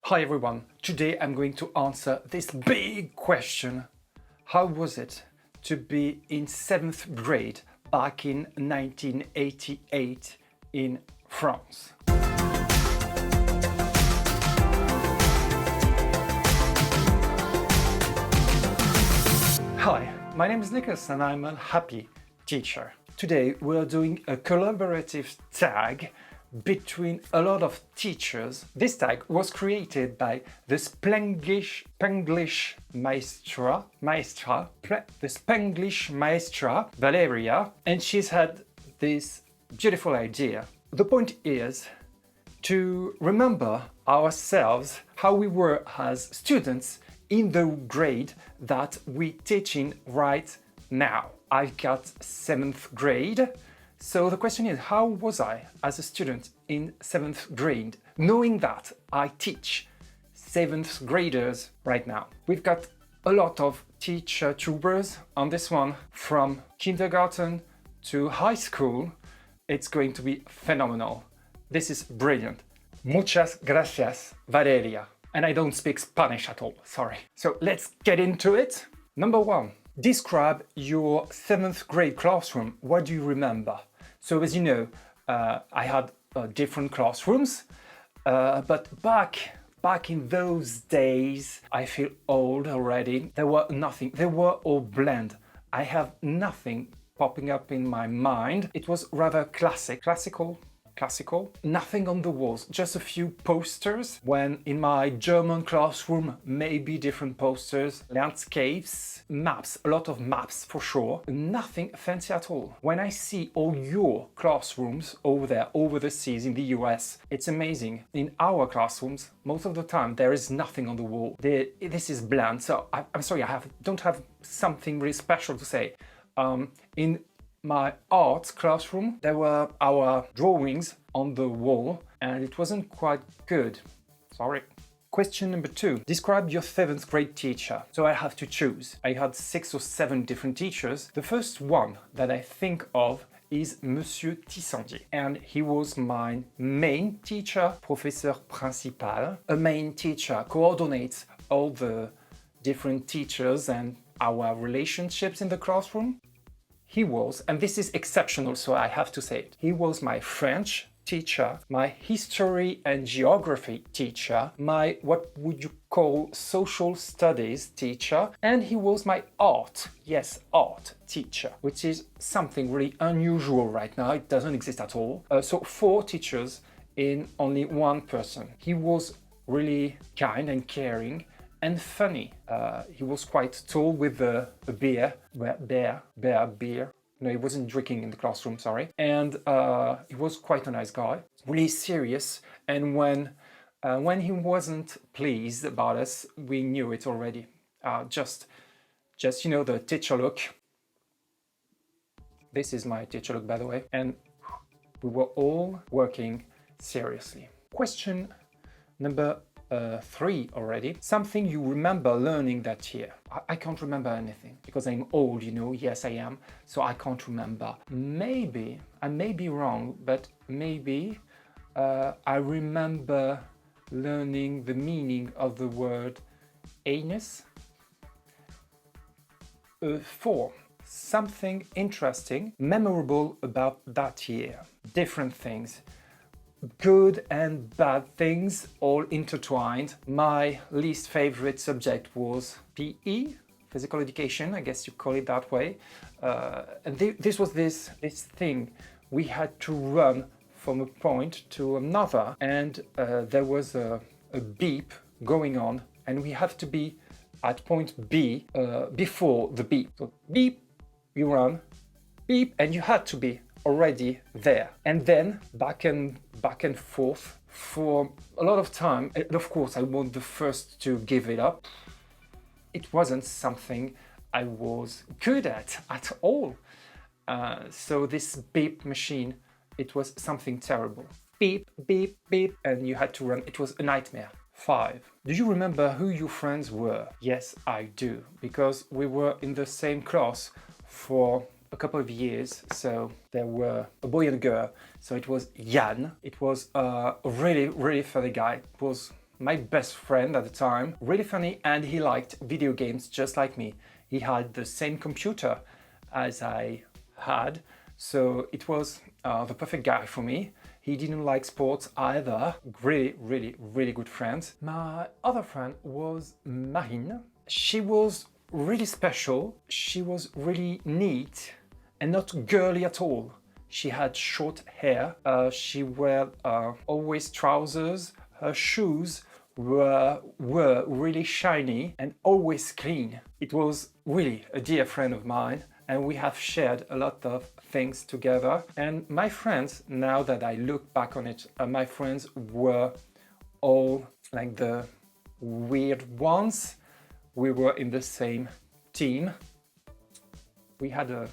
Hi everyone, today I'm going to answer this big question. How was it to be in 7th grade back in 1988 in France? Hi, my name is Nicholas and I'm a happy teacher. Today we're doing a collaborative tag between a lot of teachers. This tag was created by the Spanglish maestra, the Spanglish maestra, Valeria, and she's had this beautiful idea. The point is to remember ourselves, how we were as students in the grade that we teach in right now. I've got 7th grade. So the question is, how was I as a student in 7th grade, knowing that I teach 7th graders right now? We've got a lot of teacher troopers on this one, from kindergarten to high school. It's going to be phenomenal. This is brilliant. Muchas gracias, Valeria. And I don't speak Spanish at all, sorry. So let's get into it. Number 1. Describe your 7th grade classroom. What do you remember? So as you know, I had different classrooms, but back in those days, I feel old already. There were nothing, they were all bland. I have nothing popping up in my mind. It was rather classical. Nothing on the walls, just a few posters. When in my German classroom, maybe different posters, landscapes, maps, a lot of maps for sure. Nothing fancy at all. When I see all your classrooms over there, over the seas in the US, it's amazing. In our classrooms, most of the time, there is nothing on the wall. This is bland, so I'm sorry, don't have something really special to say. In my art classroom, there were our drawings on the wall and it wasn't quite good. Sorry. Question number 2. Describe your 7th grade teacher. So I have to choose. I had 6 or 7 different teachers. The first one that I think of is Monsieur Tissandier, and he was my main teacher, professeur principal. A main teacher coordinates all the different teachers and our relationships in the classroom. He was, and this is exceptional, so I have to say it, he was my French teacher, my history and geography teacher, my what would you call social studies teacher, and he was my art teacher, which is something really unusual right now. It doesn't exist at all. So 4 teachers in only one person. He was really kind and caring and funny. He was quite tall with a beer. No, he wasn't drinking in the classroom, sorry. And he was quite a nice guy, really serious. And when he wasn't pleased about us, we knew it already. Just you know, the teacher look. This is my teacher look, by the way. And we were all working seriously. Question number 3 already. Something you remember learning that year. I can't remember anything because I'm old, you know. Yes, I am. So I can't remember. Maybe, I may be wrong, but maybe I remember learning the meaning of the word anus. 4. Something interesting, memorable about that year. Different things. Good and bad things all intertwined. My least favorite subject was PE, physical education, I guess you call it that way. And this was this thing. We had to run from a point to another, and there was a beep going on, and we have to be at point B before the beep. So beep, you run, beep, and you had to be already there, and then back and forth for a lot of time. And of course, I was the first to give it up. It wasn't something I was good at all. So this beep machine, it was something terrible. Beep, beep, beep, and you had to run. It was a nightmare. 5. Do you remember who your friends were? Yes, I do, because we were in the same class for a couple of years, so there were a boy and a girl. So it was Jan. It was a really, really funny guy. It was my best friend at the time, really funny, and he liked video games just like me. He had the same computer as I had, so it was the perfect guy for me. He didn't like sports either. Really good friends. My other friend was Marine. She was really special. She was really neat and not girly at all. She had short hair. She wore always trousers. Her shoes were really shiny and always clean. It was really a dear friend of mine, and we have shared a lot of things together. And my friends, now that I look back on it, my friends were all like the weird ones. We were in the same team. We had a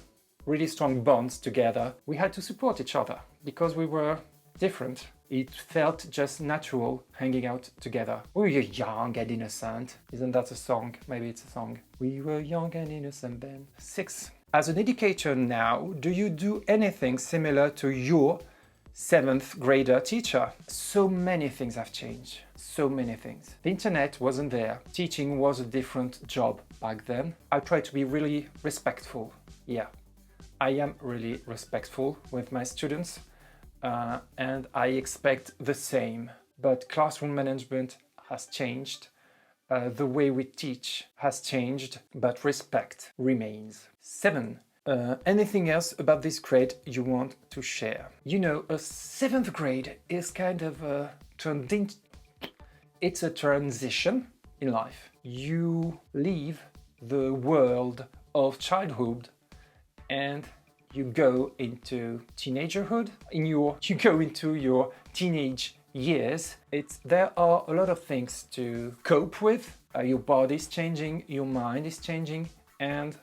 really strong bonds together. We had to support each other because we were different. It felt just natural hanging out together. We were young and innocent. Isn't that a song? Maybe it's a song. We were young and innocent then. 6. As an educator now, do you do anything similar to your 7th grader teacher? So many things have changed. So many things. The internet wasn't there. Teaching was a different job back then. I try to be really respectful. Yeah, I am really respectful with my students. And I expect the same. But classroom management has changed. The way we teach has changed, but respect remains. 7. Anything else about this grade you want to share? You know, a 7th grade is kind of it's a transition in life. You leave the world of childhood and you go into teenagerhood. You go into your teenage years. There are a lot of things to cope with. Your body's changing, your mind is changing, and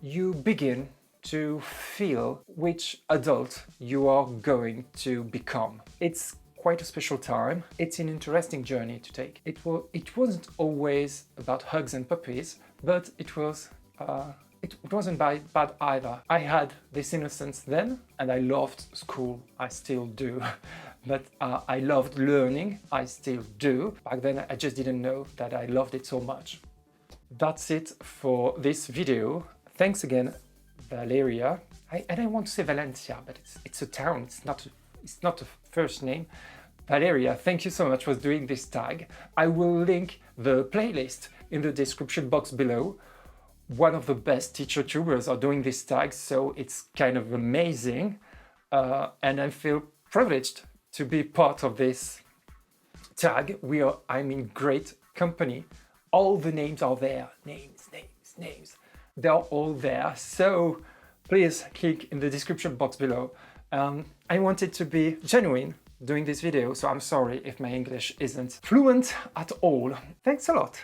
you begin to feel which adult you are going to become. It's quite a special time. It's an interesting journey to take. It wasn't always about hugs and puppies, but it wasn't bad either. I had this innocence then, and I loved school. I still do. But I loved learning. I still do. Back then, I just didn't know that I loved it so much. That's it for this video. Thanks again, Valeria. I want to say Valencia, but it's a town. It's not a first name. Valeria, thank you so much for doing this tag. I will link the playlist in the description box below. One of the best teacher tubers are doing this tag, so it's kind of amazing. And I feel privileged to be part of this tag. I'm in great company. All the names are there. Names. They're all there. So please click in the description box below. I wanted to be genuine doing this video, so I'm sorry if my English isn't fluent at all. Thanks a lot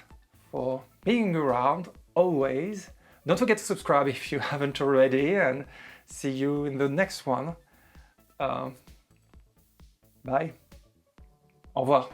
for being around always. Don't forget to subscribe if you haven't already, and see you in the next one. Bye. Au revoir.